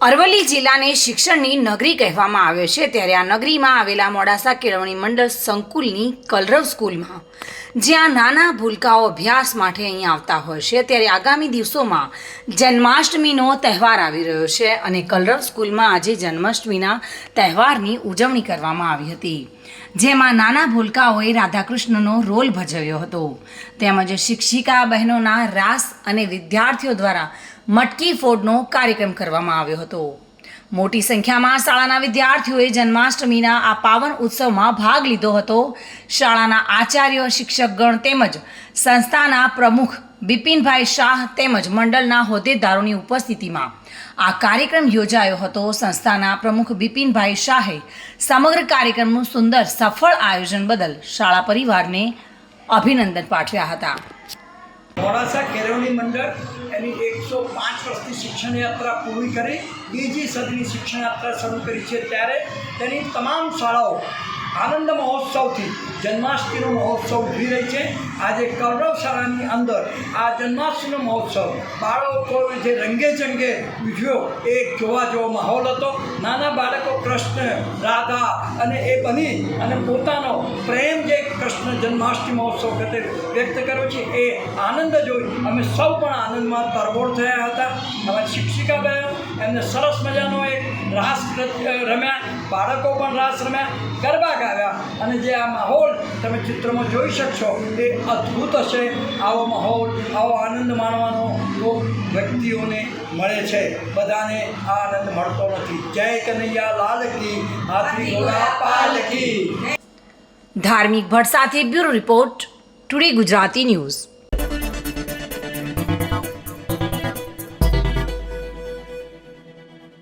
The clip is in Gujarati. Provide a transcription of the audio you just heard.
અરવલ્લી જિલ્લાને શિક્ષણની નગરી કહેવામાં આવે છે, ત્યારે આ નગરીમાં આવેલા મોડાસા કેળવણી મંડળ સંકુલની કલરવ સ્કૂલમાં જ્યાં નાના ભૂલકાઓ અભ્યાસ માટે અહીં આવતા હોય છે, ત્યારે આગામી દિવસોમાં જન્માષ્ટમીનો તહેવાર આવી રહ્યો છે અને કલરવ સ્કૂલમાં આજે જન્માષ્ટમીના તહેવારની ઉજવણી કરવામાં આવી હતી, જેમાં નાના ભૂલકાઓએ રાધાકૃષ્ણનો રોલ ભજવ્યો હતો તેમજ શિક્ષિકા બહેનોના રાસ અને વિદ્યાર્થીઓ દ્વારા મટકી ફોડનો કાર્યક્રમ કરવામાં આવ્યો હતો। મોટી સંખ્યામાં શાળાના વિદ્યાર્થીઓએ જન્માષ્ટમીના આ પાવન ઉત્સવમાં ભાગ લીધો હતો। શાળાના આચાર્ય, શિક્ષકગણ તેમજ સંસ્થાના પ્રમુખ બિપિનભાઈ શાહ તેમજ મંડળના હોદ્દેદારોની ઉપસ્થિતિમાં આ કાર્યક્રમ યોજાયો હતો। સંસ્થાના પ્રમુખ બિપિનભાઈ શાહે સમગ્ર કાર્યક્રમનું સુંદર સફળ આયોજન બદલ શાળા પરિવારને અભિનંદન પાઠવ્યા હતા। મોડાસા કેળવણી મંડળ એની 105 વર્ષની શિક્ષણ યાત્રા પૂરી કરી બીજી સદીની શિક્ષણ યાત્રા શરૂ કરી છે, ત્યારે તેની તમામ શાળાઓ આનંદ મહોત્સવથી જન્માષ્ટમીનો મહોત્સવ ઉજવી રહી છે। આજે કલરવ શાળાની અંદર આ જન્માષ્ટમીનો મહોત્સવ બાળકો જે રંગે ચંગે ઉજવ્યો એ જોવા જેવો માહોલ હતો। નાના બાળકો કૃષ્ણ, રાધા અને એ બની અને પોતાનો પ્રેમ જે કૃષ્ણ જન્માષ્ટમી મહોત્સવ ખાતે વ્યક્ત કર્યો છે એ આનંદ જોઈ અમે સૌ પણ આનંદમાં તરબોળ થયા હતા। અમારી શિક્ષિકા બહેનો એમને સરસ મજાનો એક રાસ રમ્યા, બાળકો પણ રાસ રમ્યા, ગરબા ગાવ્યા અને જે આ માહોલ તમે ચિત્રમાં જોઈ શકશો એ અદ્ભુત હશે। આવો માહોલ, આવો આનંદ માણવાનો તો વ્યક્તિઓને મળે છે, બધાને આ આનંદ મળતો નથી। જય કનૈયા લાલ કી, હાથી ઘોડા પાલ કી। ધાર્મિક ભટ્ટ સાથે bureau report, today Gujarati news.